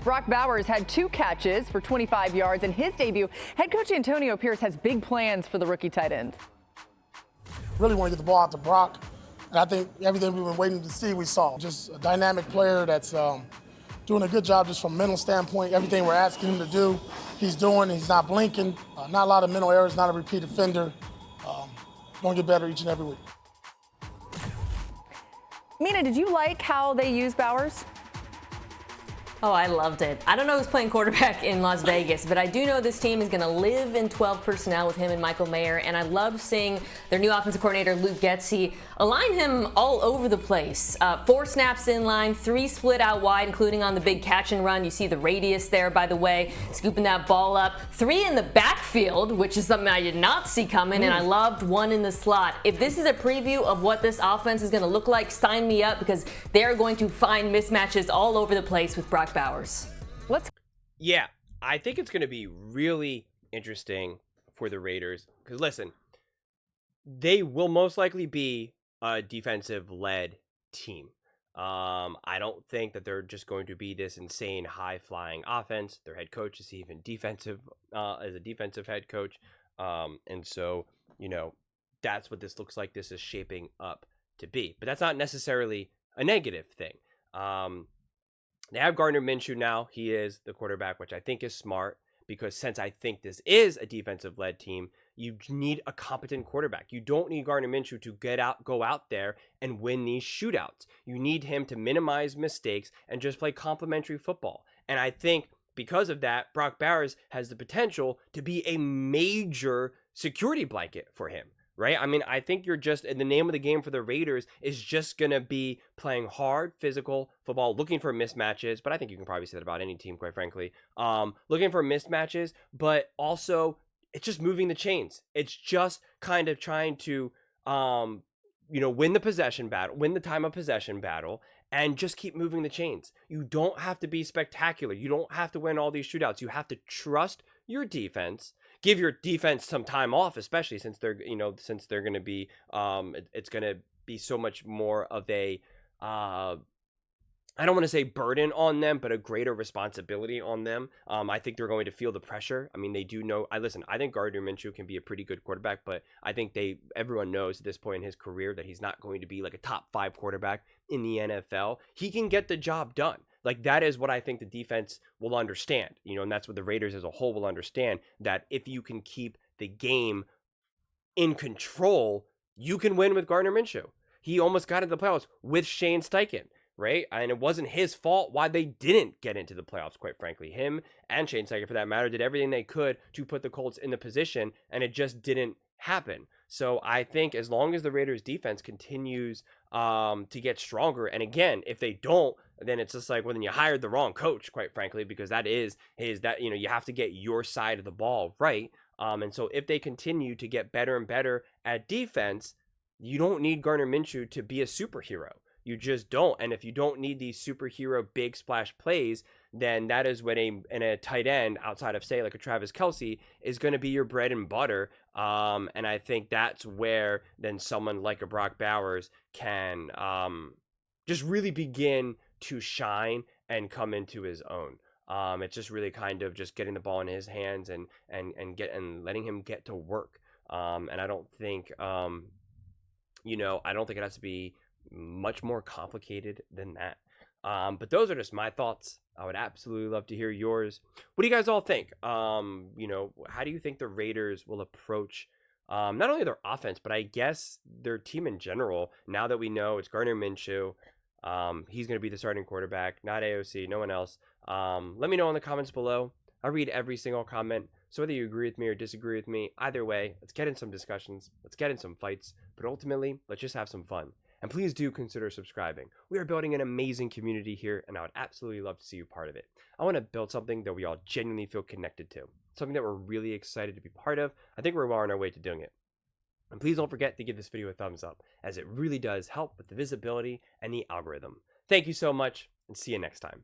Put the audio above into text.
Brock Bowers had 2 catches for 25 yards in his debut. Head coach Antonio Pierce has big plans for the rookie tight end. Really want to get the ball out to Brock, and I think everything we've been waiting to see, we saw. Just a dynamic player that's doing a good job just from a mental standpoint. Everything we're asking him to do, he's doing. He's not blinking. Not a lot of mental errors, not a repeat offender. Going to get better each and every week. Mina, did you like how they use Bowers? Oh, I loved it. I don't know who's playing quarterback in Las Vegas, but I do know this team is going to live in 12 personnel with him and Michael Mayer, and I love seeing their new offensive coordinator, Luke Getsy, align him all over the place. 4 snaps in line, 3 split out wide, including on the big catch and run. You see the radius there, by the way, scooping that ball up. 3 in the backfield, which is something I did not see coming, and I loved 1 in the slot. If this is a preview of what this offense is going to look like, sign me up, because they're going to find mismatches all over the place with Brock Bowers. Yeah, I think it's going to be really interesting for the Raiders because, listen, they will most likely be a defensive-led team. I don't think that they're just going to be this insane high-flying offense. Their head coach is even defensive as a defensive head coach. And so, that's what this looks like this is shaping up to be. But that's not necessarily a negative thing. They have Gardner Minshew now. He is the quarterback, which I think is smart because since I think this is a defensive-led team, you need a competent quarterback. You don't need Gardner Minshew to go out there and win these shootouts. You need him to minimize mistakes and just play complementary football. And I think because of that, Brock Bowers has the potential to be a major security blanket for him. Right? I mean, I think you're just, the name of the game for the Raiders is just going to be playing hard, physical football, looking for mismatches. But I think you can probably say that about any team, quite frankly. Looking for mismatches, but also it's just moving the chains. It's just kind of trying to, win the possession battle, win the time of possession battle, and just keep moving the chains. You don't have to be spectacular. You don't have to win all these shootouts. You have to trust your defense. Give your defense some time off, especially since they're going to be, it's going to be so much more of a, I don't want to say burden on them, but a greater responsibility on them. I think they're going to feel the pressure. I mean, they do know, I think Gardner Minshew can be a pretty good quarterback, but I think everyone knows at this point in his career that he's not going to be like a top 5 quarterback in the NFL. He can get the job done. Like, that is what I think the defense will understand, and that's what the Raiders as a whole will understand, that if you can keep the game in control, you can win with Gardner Minshew. He almost got into the playoffs with Shane Steichen, right? And it wasn't his fault why they didn't get into the playoffs, quite frankly. Him and Shane Steichen, for that matter, did everything they could to put the Colts in the position, and it just didn't happen. So I think as long as the Raiders defense continues to get stronger, and again, if they don't, then it's just like, well, then you hired the wrong coach, quite frankly, because that is you have to get your side of the ball right. And so if they continue to get better and better at defense, you don't need Gardner Minshew to be a superhero. You just don't. And if you don't need these superhero big splash plays, then that is when a tight end outside of, say, like a Travis Kelce is going to be your bread and butter. And I think that's where then someone like a Brock Bowers can just really begin to shine and come into his own. It's just really kind of just getting the ball in his hands and letting him get to work. And I don't think I don't think it has to be much more complicated than that. But those are just my thoughts. I would absolutely love to hear yours. What do you guys all think? How do you think the Raiders will approach not only their offense, but I guess their team in general, now that we know it's Gardner Minshew? He's going to be the starting quarterback, not AOC, no one else. Let me know in the comments below. I read every single comment. So whether you agree with me or disagree with me, either way, let's get in some discussions. Let's get in some fights. But ultimately, let's just have some fun. And please do consider subscribing. We are building an amazing community here, and I would absolutely love to see you part of it. I want to build something that we all genuinely feel connected to. Something that we're really excited to be part of. I think we're well on our way to doing it. And please don't forget to give this video a thumbs up, as it really does help with the visibility and the algorithm. Thank you so much, and see you next time.